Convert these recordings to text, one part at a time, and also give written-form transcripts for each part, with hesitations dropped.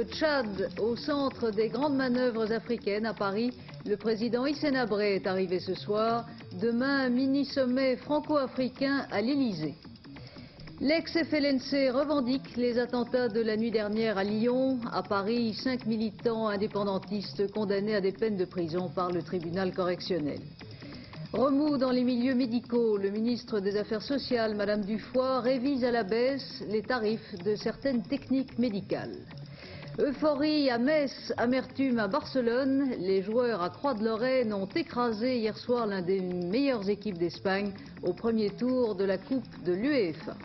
Le Tchad, au centre des grandes manœuvres africaines à Paris, le président Hissène Habré est arrivé ce soir. Demain, un mini-sommet franco-africain à l'Élysée. L'ex-FLNC revendique les attentats de la nuit dernière à Lyon. À Paris, 5 militants indépendantistes condamnés à des peines de prison par le tribunal correctionnel. Remous dans les milieux médicaux, le ministre des Affaires sociales, Madame Dufoy, révise à la baisse les tarifs de certaines techniques médicales. Euphorie à Metz, amertume à Barcelone. Les joueurs à Croix-de-Lorraine ont écrasé hier soir l'un des meilleures équipes d'Espagne au premier tour de la Coupe de l'UEFA.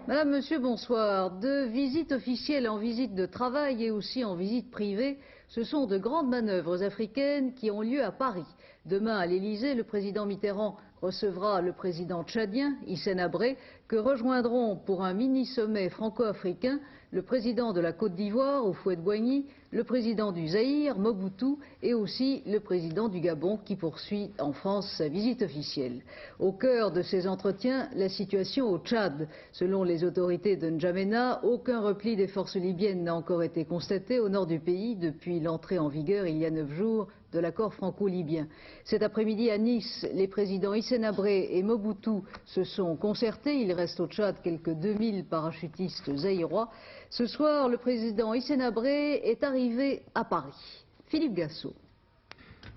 Madame, Monsieur, bonsoir. De visite officielle en visite de travail et aussi en visite privée, ce sont de grandes manœuvres africaines qui ont lieu à Paris. Demain, à l'Élysée, le président Mitterrand recevra le président tchadien, Hissène Habré, que rejoindront pour un mini-sommet franco-africain le président de la Côte d'Ivoire, Houphouët-Boigny, le président du Zaïre, Mobutu, et aussi le président du Gabon qui poursuit en France sa visite officielle. Au cœur de ces entretiens, la situation au Tchad. Selon les autorités de N'Djamena, aucun repli des forces libyennes n'a encore été constaté au nord du pays depuis l'entrée en vigueur il y a 9 jours de l'accord franco-libyen. Cet après-midi à Nice, les présidents Hissène Habré et Mobutu se sont concertés. Il reste au Tchad quelques 2000 parachutistes zaïrois. Ce soir, le président Hissène Habré est arrivé à Paris. Philippe Gassot.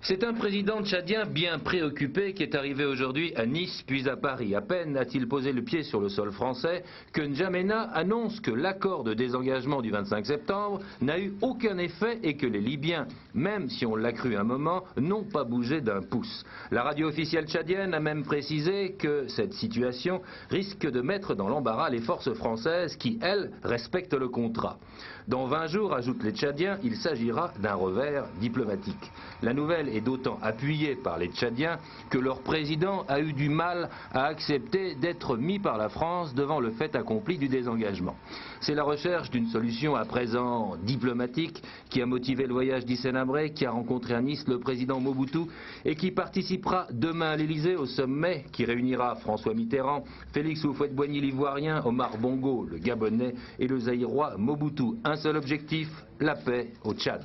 C'est un président tchadien bien préoccupé qui est arrivé aujourd'hui à Nice puis à Paris. À peine a-t-il posé le pied sur le sol français que N'Djamena annonce que l'accord de désengagement du 25 septembre n'a eu aucun effet et que les Libyens, même si on l'a cru un moment, n'ont pas bougé d'un pouce. La radio officielle tchadienne a même précisé que cette situation risque de mettre dans l'embarras les forces françaises qui, elles, respectent le contrat. Dans 20 jours, ajoutent les Tchadiens, il s'agira d'un revers diplomatique. La nouvelle est d'autant appuyée par les Tchadiens que leur président a eu du mal à accepter d'être mis par la France devant le fait accompli du désengagement. C'est la recherche d'une solution à présent diplomatique qui a motivé le voyage d'Hissène Habré, qui a rencontré à Nice le président Mobutu et qui participera demain à l'Élysée au sommet qui réunira François Mitterrand, Félix Houphouët-Boigny l'Ivoirien, Omar Bongo le Gabonais et le Zaïrois Mobutu. Un seul objectif, la paix au Tchad.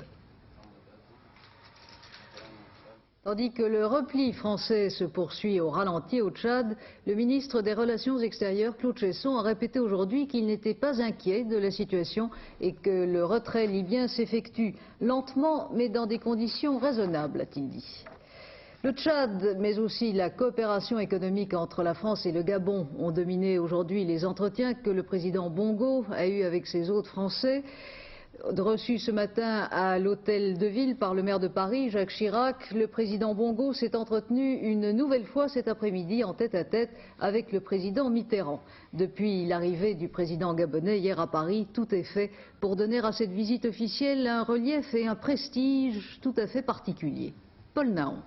Tandis que le repli français se poursuit au ralenti au Tchad, le ministre des Relations extérieures, Claude Cheysson, a répété aujourd'hui qu'il n'était pas inquiet de la situation et que le retrait libyen s'effectue lentement mais dans des conditions raisonnables, a-t-il dit. Le Tchad, mais aussi la coopération économique entre la France et le Gabon ont dominé aujourd'hui les entretiens que le président Bongo a eus avec ses hôtes français. Reçu ce matin à l'hôtel de ville par le maire de Paris, Jacques Chirac, le président Bongo s'est entretenu une nouvelle fois cet après-midi en tête-à-tête avec le président Mitterrand. Depuis l'arrivée du président gabonais hier à Paris, tout est fait pour donner à cette visite officielle un relief et un prestige tout à fait particuliers. Paul Naon.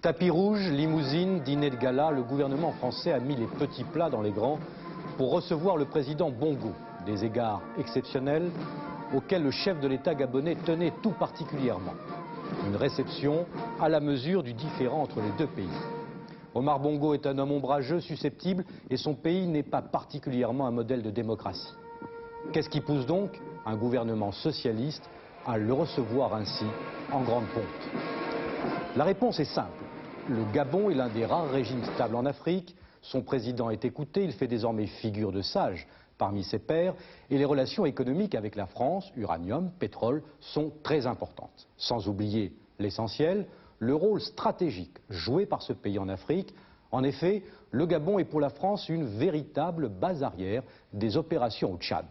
Tapis rouge, limousine, dîner de gala, le gouvernement français a mis les petits plats dans les grands pour recevoir le président Bongo. Des égards exceptionnels auxquels le chef de l'État gabonais tenait tout particulièrement. Une réception à la mesure du différend entre les deux pays. Omar Bongo est un homme ombrageux, susceptible, et son pays n'est pas particulièrement un modèle de démocratie. Qu'est-ce qui pousse donc un gouvernement socialiste à le recevoir ainsi en grande pompe? La réponse est simple. Le Gabon est l'un des rares régimes stables en Afrique. Son président est écouté, il fait désormais figure de sage parmi ses pairs, et les relations économiques avec la France, uranium, pétrole, sont très importantes. Sans oublier l'essentiel, le rôle stratégique joué par ce pays en Afrique. En effet, le Gabon est pour la France une véritable base arrière des opérations au Tchad.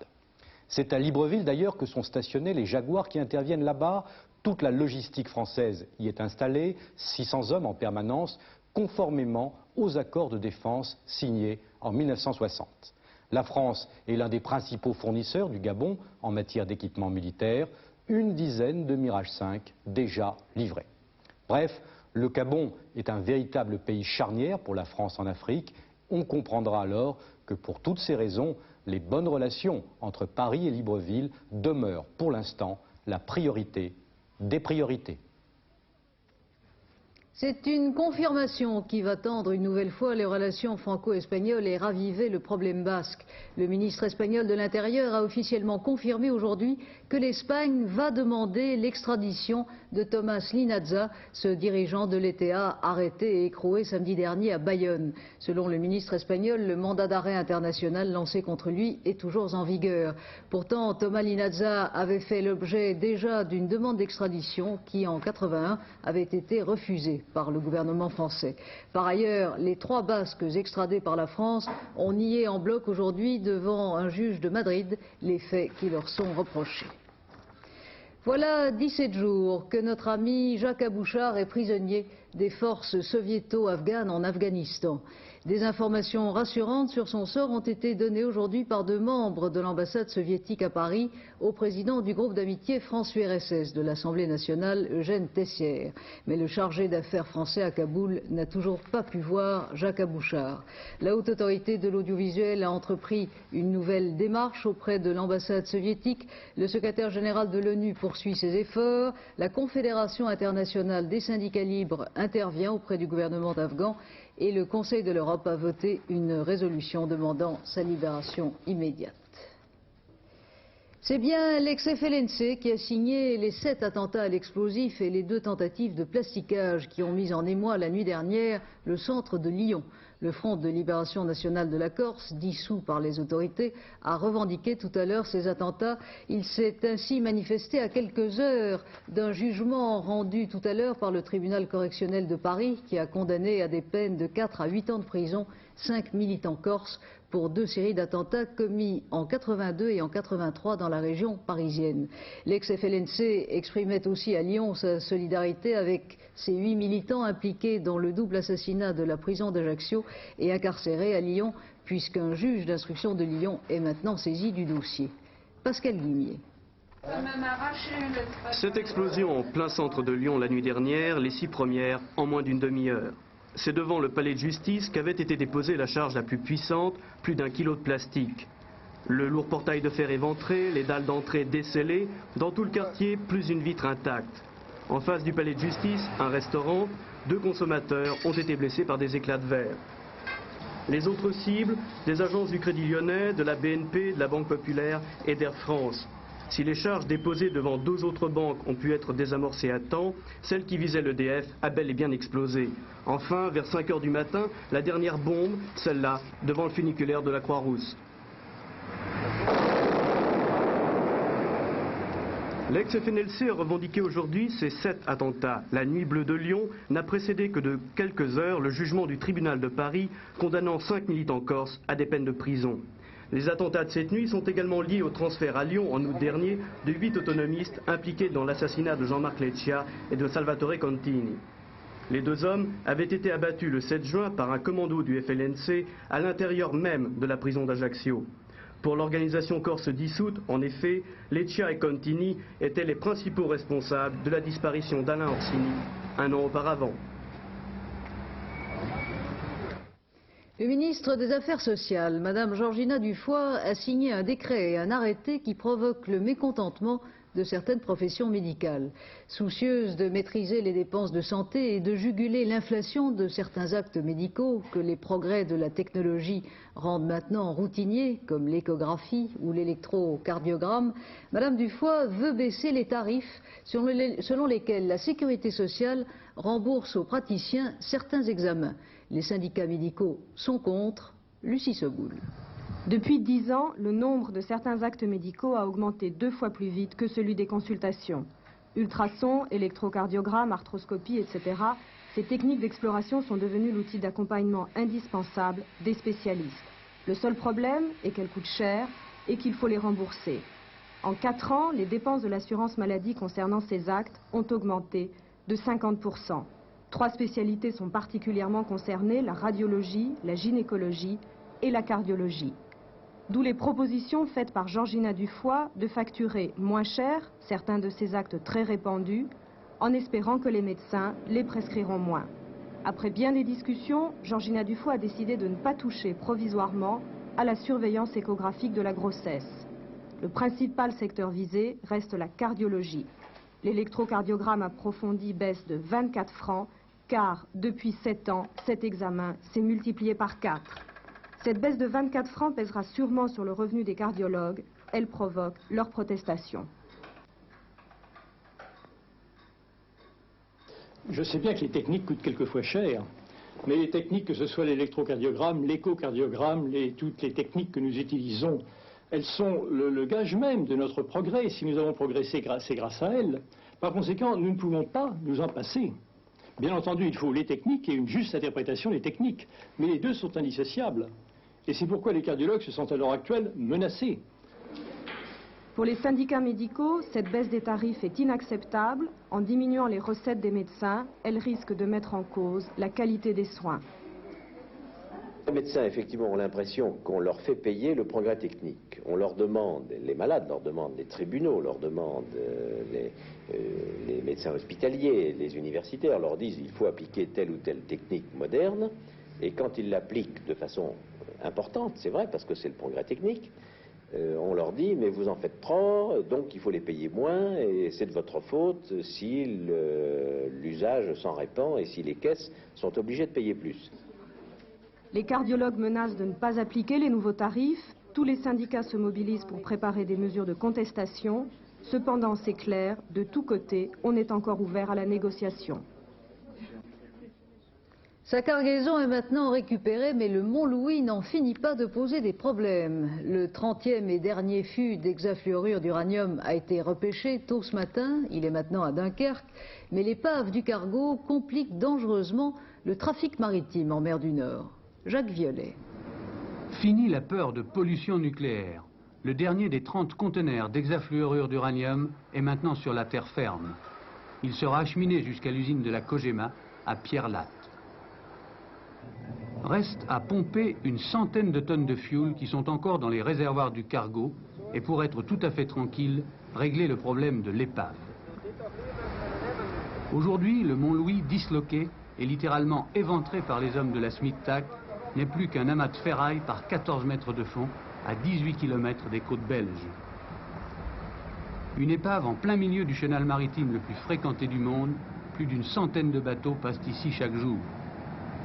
C'est à Libreville d'ailleurs que sont stationnés les Jaguars qui interviennent là-bas. Toute la logistique française y est installée, 600 hommes en permanence, conformément aux accords de défense signés en 1960. La France est l'un des principaux fournisseurs du Gabon en matière d'équipement militaire, une dizaine de Mirage 5 déjà livrés. Bref, le Gabon est un véritable pays charnière pour la France en Afrique. On comprendra alors que pour toutes ces raisons, les bonnes relations entre Paris et Libreville demeurent pour l'instant la priorité des priorités. C'est une confirmation qui va tendre une nouvelle fois les relations franco-espagnoles et raviver le problème basque. Le ministre espagnol de l'Intérieur a officiellement confirmé aujourd'hui que l'Espagne va demander l'extradition de Tomás Linazza, ce dirigeant de l'ETA arrêté et écroué samedi dernier à Bayonne. Selon le ministre espagnol, le mandat d'arrêt international lancé contre lui est toujours en vigueur. Pourtant, Tomás Linazza avait fait l'objet déjà d'une demande d'extradition qui, en 1981, avait été refusée par le gouvernement français. Par ailleurs, les 3 Basques extradés par la France ont nié en bloc aujourd'hui devant un juge de Madrid les faits qui leur sont reprochés. Voilà 17 jours que notre ami Jacques Abouchar est prisonnier des forces soviéto-afghanes en Afghanistan. Des informations rassurantes sur son sort ont été données aujourd'hui par 2 membres de l'ambassade soviétique à Paris au président du groupe d'amitié France-URSS de l'Assemblée nationale, Eugène Tessière. Mais le chargé d'affaires français à Kaboul n'a toujours pas pu voir Jacques Abouchar. La haute autorité de l'audiovisuel a entrepris une nouvelle démarche auprès de l'ambassade soviétique. Le secrétaire général de l'ONU poursuit ses efforts. La Confédération internationale des syndicats libres intervient auprès du gouvernement afghan. Et le Conseil de l'Europe a voté une résolution demandant sa libération immédiate. C'est bien l'ex-FLNC qui a signé les 7 attentats à l'explosif et les 2 tentatives de plasticage qui ont mis en émoi la nuit dernière le centre de Lyon. Le Front de libération nationale de la Corse, dissous par les autorités, a revendiqué tout à l'heure ces attentats. Il s'est ainsi manifesté à quelques heures d'un jugement rendu tout à l'heure par le tribunal correctionnel de Paris qui a condamné à des peines de 4 à 8 ans de prison 5 militants corses pour 2 séries d'attentats commis en 82 et en 83 dans la région parisienne. L'ex-FLNC exprimait aussi à Lyon sa solidarité avec ces 8 militants impliqués dans le double assassinat de la prison d'Ajaccio et incarcérés à Lyon, puisqu'un juge d'instruction de Lyon est maintenant saisi du dossier. Pascal Guimier. Cette explosion en plein centre de Lyon la nuit dernière, les 6 premières en moins d'une demi-heure. C'est devant le palais de justice qu'avait été déposée la charge la plus puissante, plus d'1 kilo de plastique. Le lourd portail de fer éventré, les dalles d'entrée décellées, dans tout le quartier, plus une vitre intacte. En face du palais de justice, un restaurant, 2 consommateurs ont été blessés par des éclats de verre. Les autres cibles, des agences du Crédit Lyonnais, de la BNP, de la Banque Populaire et d'Air France. Si les charges déposées devant 2 autres banques ont pu être désamorcées à temps, celle qui visait l'EDF a bel et bien explosé. Enfin, vers 5 h du matin, la dernière bombe, celle-là, devant le funiculaire de la Croix-Rousse. L'ex-FNLC a revendiqué aujourd'hui ces 7 attentats. La nuit bleue de Lyon n'a précédé que de quelques heures le jugement du tribunal de Paris condamnant 5 militants corses à des peines de prison. Les attentats de cette nuit sont également liés au transfert à Lyon en août dernier de 8 autonomistes impliqués dans l'assassinat de Jean-Marc Leccia et de Salvatore Contini. Les 2 hommes avaient été abattus le 7 juin par un commando du FLNC à l'intérieur même de la prison d'Ajaccio. Pour l'organisation corse dissoute, en effet, Leccia et Contini étaient les principaux responsables de la disparition d'Alain Orsini 1 an auparavant. Le ministre des Affaires sociales, Mme Georgina Dufoy, a signé un décret et un arrêté qui provoquent le mécontentement de certaines professions médicales. Soucieuse de maîtriser les dépenses de santé et de juguler l'inflation de certains actes médicaux que les progrès de la technologie rendent maintenant routiniers, comme l'échographie ou l'électrocardiogramme, Mme Dufoy veut baisser les tarifs selon lesquels la sécurité sociale rembourse aux praticiens certains examens. Les syndicats médicaux sont contre. Lucie Soboul. Depuis 10 ans, le nombre de certains actes médicaux a augmenté 2 fois plus vite que celui des consultations. Ultrasons, électrocardiogramme, arthroscopie, etc. Ces techniques d'exploration sont devenues l'outil d'accompagnement indispensable des spécialistes. Le seul problème est qu'elles coûtent cher et qu'il faut les rembourser. En 4 ans, les dépenses de l'assurance maladie concernant ces actes ont augmenté de 50%. 3 spécialités sont particulièrement concernées, la radiologie, la gynécologie et la cardiologie. D'où les propositions faites par Georgina Dufoy de facturer moins cher certains de ces actes très répandus, en espérant que les médecins les prescriront moins. Après bien des discussions, Georgina Dufoy a décidé de ne pas toucher provisoirement à la surveillance échographique de la grossesse. Le principal secteur visé reste la cardiologie. L'électrocardiogramme approfondi baisse de 24 francs car depuis 7 ans, cet examen s'est multiplié par 4. Cette baisse de 24 francs pèsera sûrement sur le revenu des cardiologues. Elle provoque leur protestation. Je sais bien que les techniques coûtent quelquefois cher, mais les techniques, que ce soit l'électrocardiogramme, l'échocardiogramme, toutes les techniques que nous utilisons, elles sont le gage même de notre progrès. Si nous avons progressé, c'est grâce à elles. Par conséquent, nous ne pouvons pas nous en passer. Bien entendu, il faut les techniques et une juste interprétation des techniques, mais les deux sont indissociables. Et c'est pourquoi les cardiologues se sentent à l'heure actuelle menacés. Pour les syndicats médicaux, cette baisse des tarifs est inacceptable. En diminuant les recettes des médecins, elle risque de mettre en cause la qualité des soins. Les médecins, effectivement, ont l'impression qu'on leur fait payer le progrès technique. On leur demande, les malades leur demandent, les tribunaux leur demandent, les médecins hospitaliers, les universitaires leur disent il faut appliquer telle ou telle technique moderne. Et quand ils l'appliquent de façon importante, c'est vrai, parce que c'est le progrès technique, on leur dit mais vous en faites trop, donc il faut les payer moins et c'est de votre faute si l'usage s'en répand et si les caisses sont obligées de payer plus. Les cardiologues menacent de ne pas appliquer les nouveaux tarifs. Tous les syndicats se mobilisent pour préparer des mesures de contestation. Cependant, c'est clair, de tous côtés, on est encore ouvert à la négociation. Sa cargaison est maintenant récupérée, mais le Mont-Louis n'en finit pas de poser des problèmes. Le 30e et dernier fût d'hexafluorure d'uranium a été repêché tôt ce matin, il est maintenant à Dunkerque, mais l'épave du cargo complique dangereusement le trafic maritime en mer du Nord. Jacques Violet. Fini la peur de pollution nucléaire. Le dernier des 30 conteneurs d'hexafluorure d'uranium est maintenant sur la terre ferme. Il sera acheminé jusqu'à l'usine de la Cogema à Pierre-Latte. Reste à pomper une centaine de tonnes de fioul qui sont encore dans les réservoirs du cargo et pour être tout à fait tranquille, régler le problème de l'épave. Aujourd'hui, le Mont-Louis disloqué et littéralement éventré par les hommes de la SMICTAC n'est plus qu'un amas de ferraille par 14 mètres de fond à 18 km des côtes belges. Une épave en plein milieu du chenal maritime le plus fréquenté du monde, plus d'une centaine de bateaux passent ici chaque jour.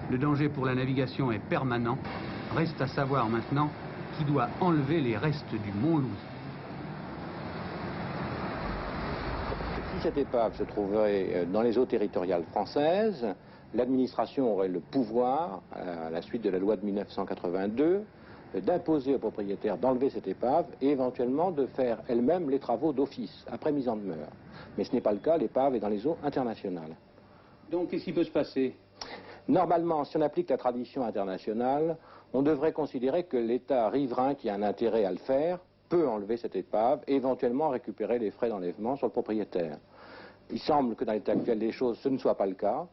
Le danger pour la navigation est permanent. Reste à savoir maintenant qui doit enlever les restes du Mont-Louis. Si cette épave se trouverait dans les eaux territoriales françaises, l'administration aurait le pouvoir, à la suite de la loi de 1982, d'imposer aux propriétaires d'enlever cette épave et éventuellement de faire elle-même les travaux d'office, après mise en demeure. Mais ce n'est pas le cas, l'épave est dans les eaux internationales. Donc qu'est-ce qui peut se passer ? Normalement, si on applique la tradition internationale, on devrait considérer que l'État riverain qui a un intérêt à le faire peut enlever cette épave et éventuellement récupérer les frais d'enlèvement sur le propriétaire. Il semble que dans l'état actuel des choses, ce ne soit pas le cas.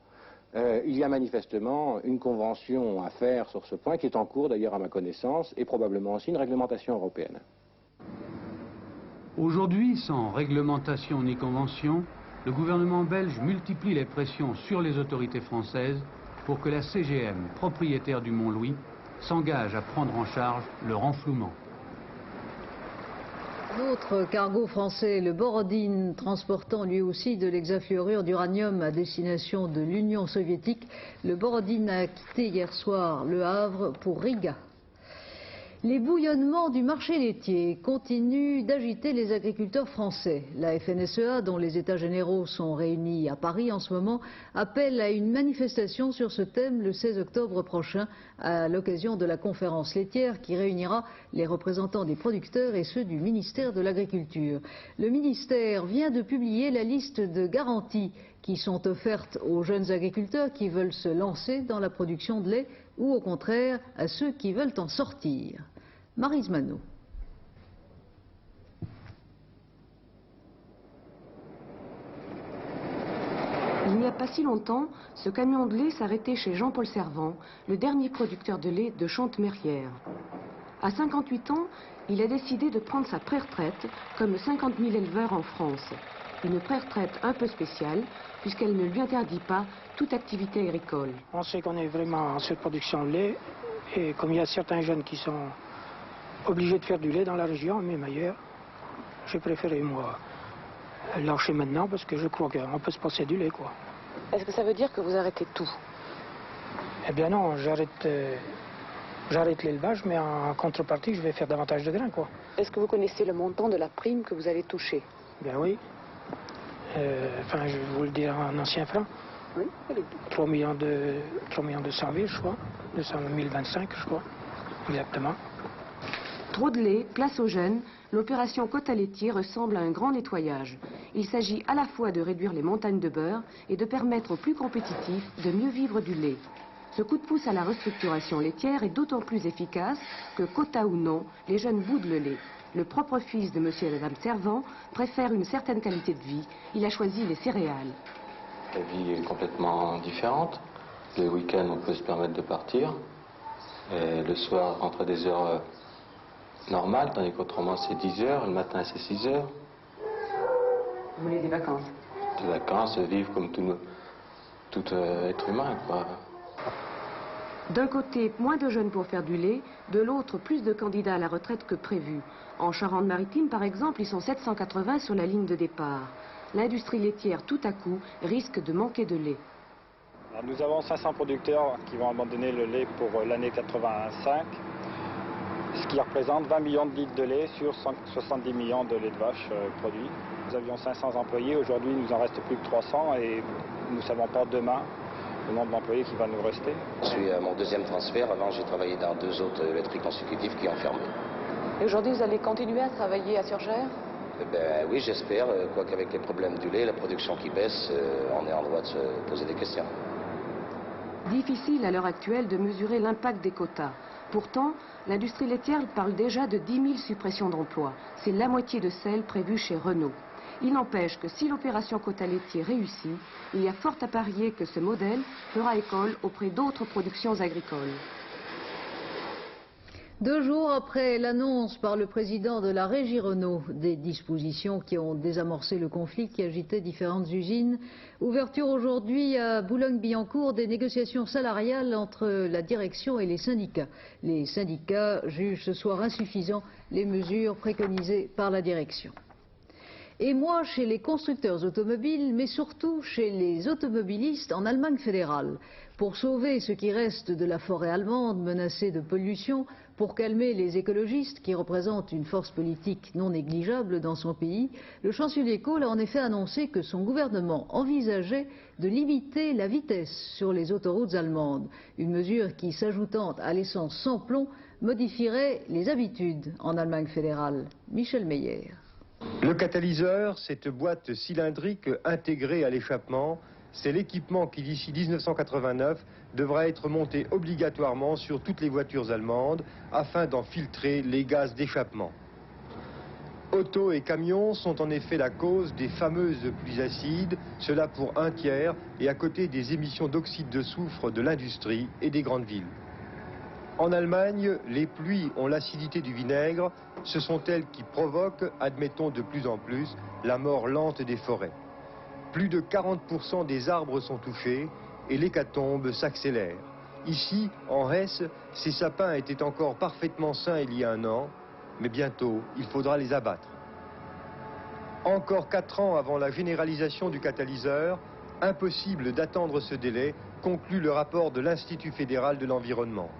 Il y a manifestement une convention à faire sur ce point qui est en cours d'ailleurs à ma connaissance et probablement aussi une réglementation européenne. Aujourd'hui, sans réglementation ni convention, le gouvernement belge multiplie les pressions sur les autorités françaises pour que la CGM, propriétaire du Mont-Louis, s'engage à prendre en charge le renflouement. L'autre cargo français, le Borodine, transportant lui aussi de l'hexafluorure d'uranium à destination de l'Union soviétique, le Borodine a quitté hier soir Le Havre pour Riga. Les bouillonnements du marché laitier continuent d'agiter les agriculteurs français. La FNSEA, dont les états généraux sont réunis à Paris en ce moment, appelle à une manifestation sur ce thème le 16 octobre prochain à l'occasion de la conférence laitière qui réunira les représentants des producteurs et ceux du ministère de l'Agriculture. Le ministère vient de publier la liste de garanties qui sont offertes aux jeunes agriculteurs qui veulent se lancer dans la production de lait ou au contraire à ceux qui veulent en sortir. Maryse Manot. Il n'y a pas si longtemps, ce camion de lait s'arrêtait chez Jean-Paul Servant, le dernier producteur de lait de Chantemerrière. À 58 ans, il a décidé de prendre sa pré-retraite, comme 50 000 éleveurs en France. Une pré-retraite un peu spéciale, puisqu'elle ne lui interdit pas toute activité agricole. On sait qu'on est vraiment en surproduction de lait, et comme il y a certains jeunes qui sont obligés de faire du lait dans la région, même ailleurs, j'ai préféré, moi, lâcher maintenant, parce que je crois qu'on peut se passer du lait, quoi. Est-ce que ça veut dire que vous arrêtez tout? Eh bien non, j'arrête l'élevage, mais en contrepartie, je vais faire davantage de grains, quoi. Est-ce que vous connaissez le montant de la prime que vous allez toucher? Ben oui. Enfin, je vais vous le dire en ancien franc. Oui. 3 millions 200 000, je crois. 200 025, je crois. Exactement. Trop de lait, place aux jeunes, l'opération quota laitier ressemble à un grand nettoyage. Il s'agit à la fois de réduire les montagnes de beurre et de permettre aux plus compétitifs de mieux vivre du lait. Ce coup de pouce à la restructuration laitière est d'autant plus efficace que, quota ou non, les jeunes boudent le lait. Le propre fils de monsieur et madame Servant préfère une certaine qualité de vie. Il a choisi les céréales. La vie est complètement différente. Le week-end, on peut se permettre de partir. Et le soir, rentrer à des heures normales, tandis qu'autrement, c'est 10 heures. Le matin, c'est 6 heures. Vous voulez des vacances? Des vacances, vivre comme tout être humain, quoi. D'un côté, moins de jeunes pour faire du lait, de l'autre, plus de candidats à la retraite que prévu. En Charente-Maritime, par exemple, ils sont 780 sur la ligne de départ. L'industrie laitière, tout à coup, risque de manquer de lait. Alors, nous avons 500 producteurs qui vont abandonner le lait pour l'année 85, ce qui représente 20 millions de litres de lait sur 70 millions de lait de vache produits. Nous avions 500 employés, aujourd'hui il nous en reste plus que 300 et nous ne savons pas demain le nombre d'employés qui va nous rester. Je suis à mon deuxième transfert. Avant, j'ai travaillé dans 2 autres laiteries consécutives qui ont fermé. Et aujourd'hui, vous allez continuer à travailler à Surgères? Ben oui, j'espère. Quoique avec les problèmes du lait, la production qui baisse, on est en droit de se poser des questions. Difficile à l'heure actuelle de mesurer l'impact des quotas. Pourtant, l'industrie laitière parle déjà de 10 000 suppressions d'emplois. C'est la moitié de celles prévues chez Renault. Il n'empêche que si l'opération quota laitier réussit, il y a fort à parier que ce modèle fera école auprès d'autres productions agricoles. 2 jours après l'annonce par le président de la régie Renault des dispositions qui ont désamorcé le conflit qui agitait différentes usines, ouverture aujourd'hui à Boulogne-Billancourt des négociations salariales entre la direction et les syndicats. Les syndicats jugent ce soir insuffisant les mesures préconisées par la direction. Et moi, chez les constructeurs automobiles, mais surtout chez les automobilistes en Allemagne fédérale. Pour sauver ce qui reste de la forêt allemande menacée de pollution, pour calmer les écologistes qui représentent une force politique non négligeable dans son pays, le chancelier Kohl a en effet annoncé que son gouvernement envisageait de limiter la vitesse sur les autoroutes allemandes. Une mesure qui, s'ajoutant à l'essence sans plomb, modifierait les habitudes en Allemagne fédérale. Michel Meyer. Le catalyseur, cette boîte cylindrique intégrée à l'échappement, c'est l'équipement qui, d'ici 1989, devra être monté obligatoirement sur toutes les voitures allemandes afin d'en filtrer les gaz d'échappement. Autos et camions sont en effet la cause des fameuses pluies acides, cela pour 1/3 et à côté des émissions d'oxyde de soufre de l'industrie et des grandes villes. En Allemagne, les pluies ont l'acidité du vinaigre. Ce sont elles qui provoquent, admettons de plus en plus, la mort lente des forêts. Plus de 40% des arbres sont touchés et l'hécatombe s'accélère. Ici, en Hesse, ces sapins étaient encore parfaitement sains il y a 1 an, mais bientôt, il faudra les abattre. Encore 4 ans avant la généralisation du catalyseur, impossible d'attendre ce délai, conclut le rapport de l'Institut fédéral de l'environnement,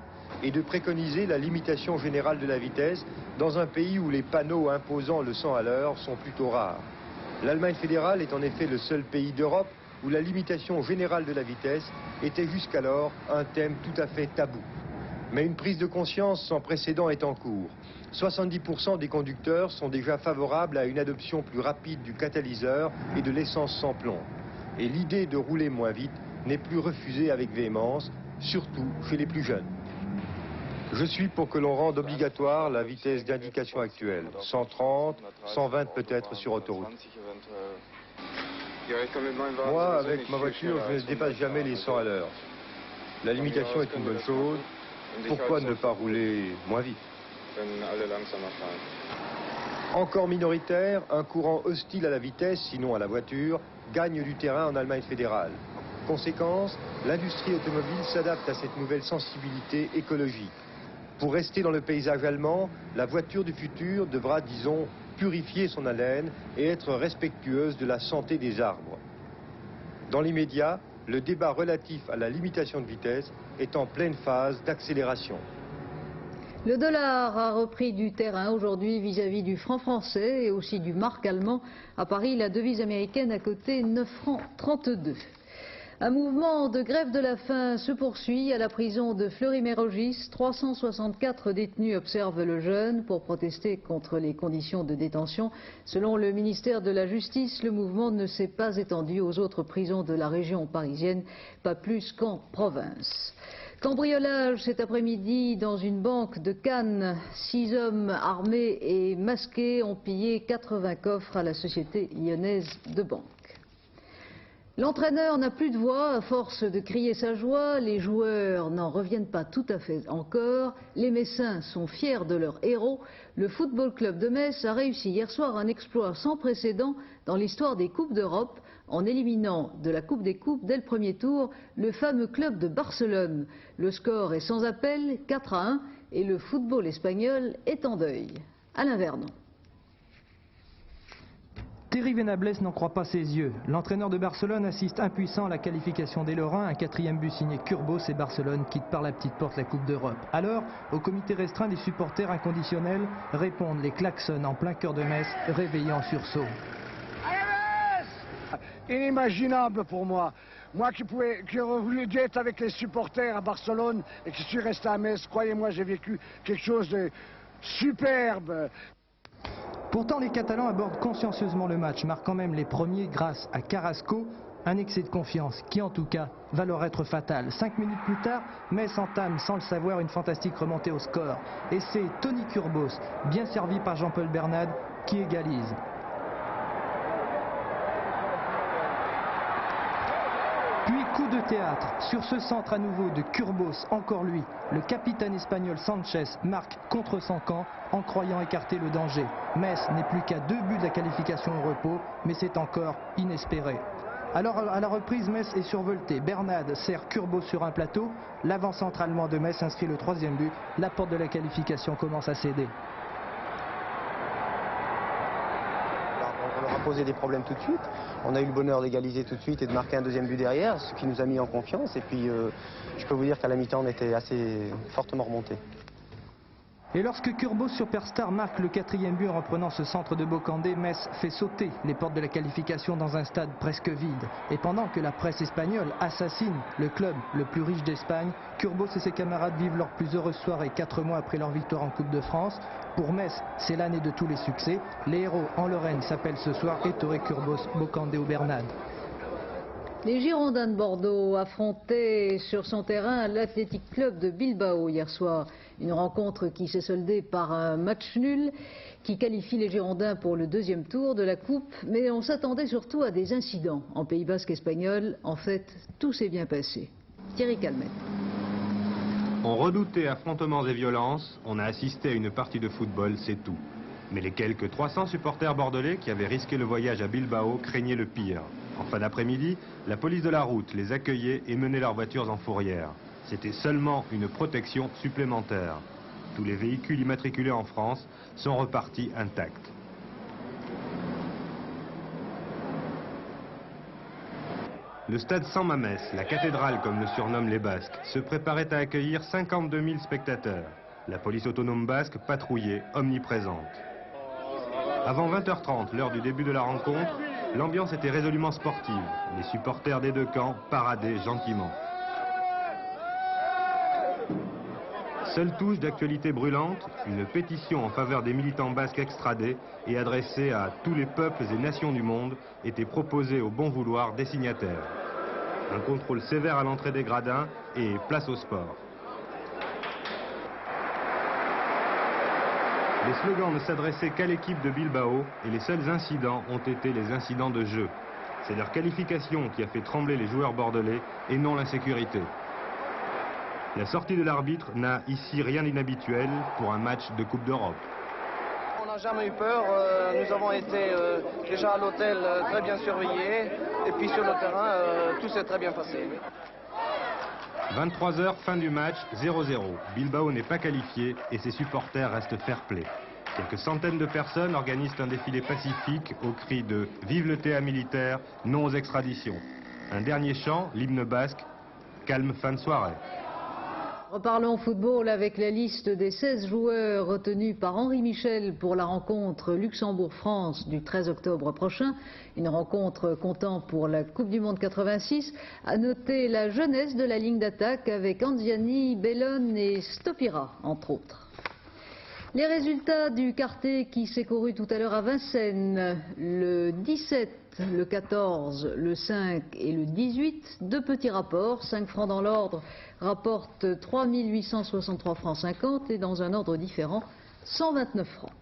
et de préconiser la limitation générale de la vitesse dans un pays où les panneaux imposant le 100 à l'heure sont plutôt rares. L'Allemagne fédérale est en effet le seul pays d'Europe où la limitation générale de la vitesse était jusqu'alors un thème tout à fait tabou. Mais une prise de conscience sans précédent est en cours. 70% des conducteurs sont déjà favorables à une adoption plus rapide du catalyseur et de l'essence sans plomb. Et l'idée de rouler moins vite n'est plus refusée avec véhémence, surtout chez les plus jeunes. Je suis pour que l'on rende obligatoire la vitesse d'indication actuelle, 130, 120 peut-être sur autoroute. Moi, avec ma voiture, je ne dépasse jamais les 100 à l'heure. La limitation est une bonne chose. Pourquoi ne pas rouler moins vite? Encore minoritaire, un courant hostile à la vitesse, sinon à la voiture, gagne du terrain en Allemagne fédérale. Conséquence, l'industrie automobile s'adapte à cette nouvelle sensibilité écologique. Pour rester dans le paysage allemand, la voiture du futur devra, disons, purifier son haleine et être respectueuse de la santé des arbres. Dans l'immédiat, le débat relatif à la limitation de vitesse est en pleine phase d'accélération. Le dollar a repris du terrain aujourd'hui vis-à-vis du franc français et aussi du mark allemand. À Paris, la devise américaine a coté 9,32 francs. Un mouvement de grève de la faim se poursuit à la prison de Fleury-Mérogis. 364 détenus observent le jeûne pour protester contre les conditions de détention. Selon le ministère de la Justice, le mouvement ne s'est pas étendu aux autres prisons de la région parisienne, pas plus qu'en province. Cambriolage cet après-midi dans une banque de Cannes. 6 hommes armés et masqués ont pillé 80 coffres à la Société lyonnaise de banque. L'entraîneur n'a plus de voix à force de crier sa joie, les joueurs n'en reviennent pas tout à fait encore, les Messins sont fiers de leur héros. Le Football Club de Metz a réussi hier soir un exploit sans précédent dans l'histoire des Coupes d'Europe en éliminant de la Coupe des Coupes dès le premier tour le fameux club de Barcelone. Le score est sans appel, 4-1 et le football espagnol est en deuil. Alain Vernon. Thierry Venables n'en croit pas ses yeux. L'entraîneur de Barcelone assiste impuissant à la qualification des Lorrains. Un 4e but signé Kurbos et Barcelone quitte par la petite porte la Coupe d'Europe. Alors, au comité restreint, des supporters inconditionnels répondent les klaxons en plein cœur de Metz, réveillés en sursaut. Inimaginable pour moi. Moi qui aurais voulu être avec les supporters à Barcelone et qui suis resté à Metz, croyez-moi, j'ai vécu quelque chose de superbe. Pourtant, les Catalans abordent consciencieusement le match, marquant même les premiers grâce à Carrasco, un excès de confiance qui, en tout cas, va leur être fatal. 5 minutes plus tard, Metz entame, sans le savoir, une fantastique remontée au score. Et c'est Tony Kurbos, bien servi par Jean-Paul Bernade, qui égalise. Puis coup de théâtre, sur ce centre à nouveau de Kurbos, encore lui, le capitaine espagnol Sanchez marque contre son camp en croyant écarter le danger. Metz n'est plus qu'à 2 buts de la qualification au repos, mais c'est encore inespéré. Alors à la reprise, Metz est survolté. Bernade sert Kurbos sur un plateau, l'avant-centre allemand de Metz inscrit le 3e but, la porte de la qualification commence à céder. On leur a posé des problèmes tout de suite. On a eu le bonheur d'égaliser tout de suite et de marquer un 2e but derrière, ce qui nous a mis en confiance. Et puis, je peux vous dire qu'à la mi-temps, on était assez fortement remontés. Et lorsque Kurbos Superstar marque le 4e but en reprenant ce centre de Bocandé, Metz fait sauter les portes de la qualification dans un stade presque vide. Et pendant que la presse espagnole assassine le club le plus riche d'Espagne, Kurbos et ses camarades vivent leur plus heureuse soirée 4 mois après leur victoire en Coupe de France. Pour Metz, c'est l'année de tous les succès. Les héros en Lorraine s'appellent ce soir Ettore Kurbos, Bocandé ou Bernade. Les Girondins de Bordeaux affrontaient sur son terrain l'Athletic Club de Bilbao hier soir. Une rencontre qui s'est soldée par un match nul qui qualifie les Girondins pour le 2e tour de la Coupe. Mais on s'attendait surtout à des incidents en Pays Basque espagnol. En fait, tout s'est bien passé. Thierry Calmet. On redoutait affrontements et violences, on a assisté à une partie de football, c'est tout. Mais les quelques 300 supporters bordelais qui avaient risqué le voyage à Bilbao craignaient le pire. En fin d'après-midi, la police de la route les accueillait et menait leurs voitures en fourrière. C'était seulement une protection supplémentaire. Tous les véhicules immatriculés en France sont repartis intacts. Le stade San Mamés, la cathédrale comme le surnomment les Basques, se préparait à accueillir 52 000 spectateurs. La police autonome basque patrouillait, omniprésente. Avant 20h30, l'heure du début de la rencontre, l'ambiance était résolument sportive. Les supporters des deux camps paradaient gentiment. Seule touche d'actualité brûlante, une pétition en faveur des militants basques extradés et adressée à tous les peuples et nations du monde était proposée au bon vouloir des signataires. Un contrôle sévère à l'entrée des gradins et place au sport. Les slogans ne s'adressaient qu'à l'équipe de Bilbao et les seuls incidents ont été les incidents de jeu. C'est leur qualification qui a fait trembler les joueurs bordelais et non l'insécurité. La sortie de l'arbitre n'a ici rien d'inhabituel pour un match de Coupe d'Europe. On n'a jamais eu peur, nous avons été déjà à l'hôtel très bien surveillés et puis sur le terrain tout s'est très bien passé. 23h, fin du match, 0-0. Bilbao n'est pas qualifié et ses supporters restent fair-play. Quelques centaines de personnes organisent un défilé pacifique au cri de « Vive le TA militaire, non aux extraditions ». Un dernier chant, l'hymne basque, calme fin de soirée. Reparlons football avec la liste des 16 joueurs retenus par Henri Michel pour la rencontre Luxembourg-France du 13 octobre prochain. Une rencontre comptant pour la Coupe du Monde 86. À noter la jeunesse de la ligne d'attaque avec Anziani, Bellone et Stopira, entre autres. Les résultats du quartet qui s'est couru tout à l'heure à Vincennes, le 17, le 14, le 5 et le 18, deux petits rapports, 5 francs dans l'ordre, rapportent 3 863 francs 50 et dans un ordre différent, 129 francs.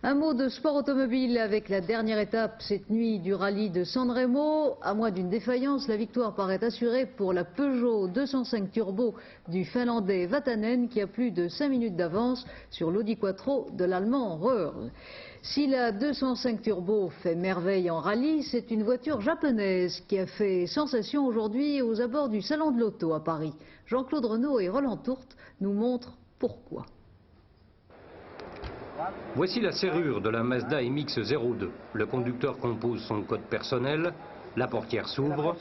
Un mot de sport automobile avec la dernière étape cette nuit du rallye de San Remo. À moins d'une défaillance, la victoire paraît assurée pour la Peugeot 205 Turbo du Finlandais Vatanen qui a plus de 5 minutes d'avance sur l'Audi Quattro de l'Allemand Röhrl. Si la 205 Turbo fait merveille en rallye, c'est une voiture japonaise qui a fait sensation aujourd'hui aux abords du Salon de l'Auto à Paris. Jean-Claude Renaud et Roland Tourte nous montrent pourquoi. Voici la serrure de la Mazda MX-02. Le conducteur compose son code personnel, la portière s'ouvre,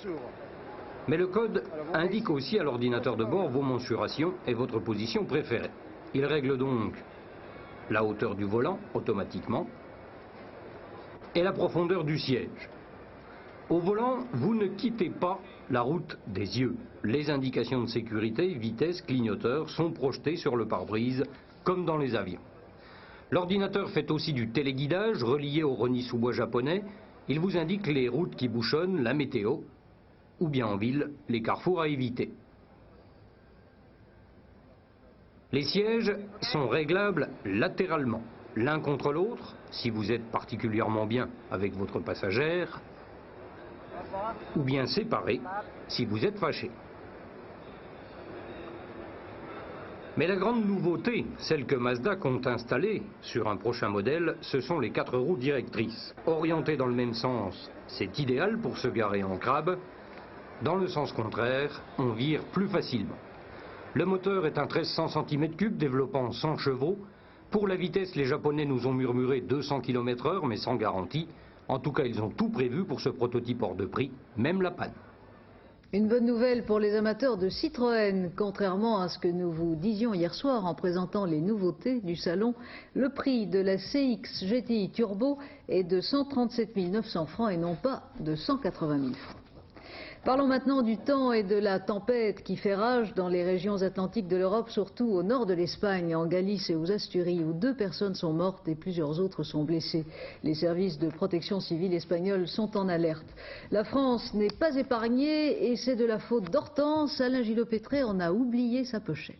mais le code indique aussi à l'ordinateur de bord vos mensurations et votre position préférée. Il règle donc la hauteur du volant automatiquement et la profondeur du siège. Au volant, vous ne quittez pas la route des yeux. Les indications de sécurité, vitesse, clignoteur sont projetées sur le pare-brise comme dans les avions. L'ordinateur fait aussi du téléguidage relié au Reni sous-bois japonais. Il vous indique les routes qui bouchonnent, la météo, ou bien en ville, les carrefours à éviter. Les sièges sont réglables latéralement, l'un contre l'autre, si vous êtes particulièrement bien avec votre passagère, ou bien séparés, si vous êtes fâché. Mais la grande nouveauté, celle que Mazda compte installer sur un prochain modèle, ce sont les 4 roues directrices. Orientées dans le même sens, c'est idéal pour se garer en crabe. Dans le sens contraire, on vire plus facilement. Le moteur est un 1300 cm3 développant 100 chevaux. Pour la vitesse, les Japonais nous ont murmuré 200 km/h, mais sans garantie. En tout cas, ils ont tout prévu pour ce prototype hors de prix, même la panne. Une bonne nouvelle pour les amateurs de Citroën. Contrairement à ce que nous vous disions hier soir en présentant les nouveautés du salon, le prix de la CX GTI Turbo est de 137 900 francs et non pas de 180 000 francs. Parlons maintenant du temps et de la tempête qui fait rage dans les régions atlantiques de l'Europe, surtout au nord de l'Espagne, en Galice et aux Asturies, où 2 personnes sont mortes et plusieurs autres sont blessées. Les services de protection civile espagnols sont en alerte. La France n'est pas épargnée et c'est de la faute d'Hortense. Alain Gillot-Pétré en a oublié sa pochette.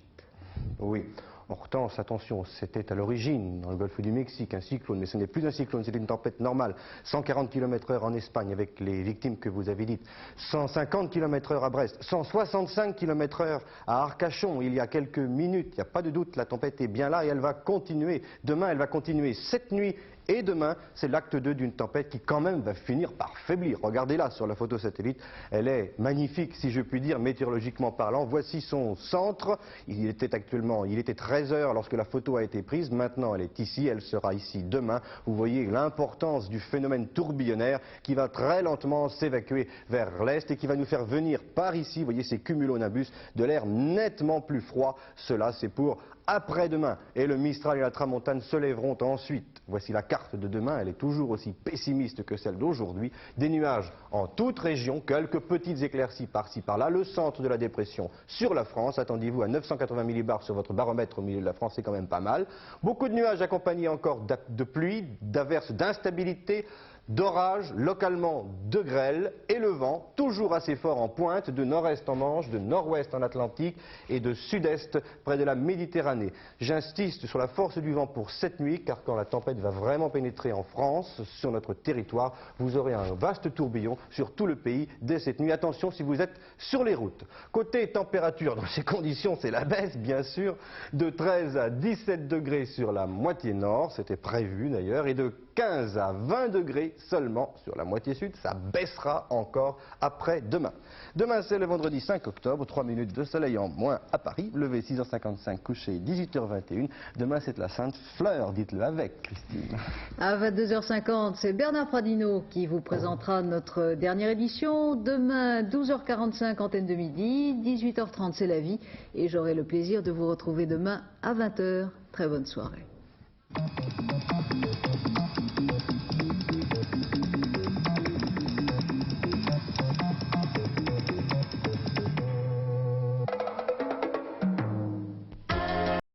Oui. Hortense, attention, c'était à l'origine, dans le golfe du Mexique, un cyclone, mais ce n'est plus un cyclone, c'est une tempête normale. 140 km/h en Espagne avec les victimes que vous avez dites, 150 km/h à Brest, 165 km/h à Arcachon il y a quelques minutes. Il n'y a pas de doute, la tempête est bien là et elle va continuer. Demain, elle va continuer cette nuit. Et demain, c'est l'acte 2 d'une tempête qui quand même va finir par faiblir. Regardez-la sur la photo satellite, elle est magnifique si je puis dire, météorologiquement parlant. Voici son centre, il était 13 h lorsque la photo a été prise, maintenant elle est ici, elle sera ici demain. Vous voyez l'importance du phénomène tourbillonnaire qui va très lentement s'évacuer vers l'est et qui va nous faire venir par ici, vous voyez ces cumulonimbus, de l'air nettement plus froid. Cela c'est pour après-demain, et le Mistral et la Tramontane se lèveront ensuite. Voici la carte de demain, elle est toujours aussi pessimiste que celle d'aujourd'hui. Des nuages en toute région, quelques petites éclaircies par-ci par-là. Le centre de la dépression sur la France, attendez-vous à 980 millibars sur votre baromètre au milieu de la France, c'est quand même pas mal. Beaucoup de nuages accompagnés encore de pluie, d'averses, d'instabilité, d'orage, localement de grêle, et le vent toujours assez fort en pointe, de nord-est en Manche, de nord-ouest en Atlantique et de sud-est près de la Méditerranée. J'insiste sur la force du vent pour cette nuit, car quand la tempête va vraiment pénétrer en France, sur notre territoire, vous aurez un vaste tourbillon sur tout le pays dès cette nuit. Attention si vous êtes sur les routes. Côté température, dans ces conditions, c'est la baisse bien sûr, de 13 à 17 degrés sur la moitié nord, c'était prévu d'ailleurs, et de 15 à 20 degrés seulement sur la moitié sud. Ça baissera encore après demain. Demain, c'est le vendredi 5 octobre, 3 minutes de soleil en moins à Paris. Levé 6h55, couché 18h21. Demain, c'est la Sainte Fleur, dites-le avec, Christine. À 22h50, c'est Bernard Pradino qui vous présentera notre dernière édition. Demain, 12h45, antenne de midi, 18h30, c'est la vie. Et j'aurai le plaisir de vous retrouver demain à 20h. Très bonne soirée.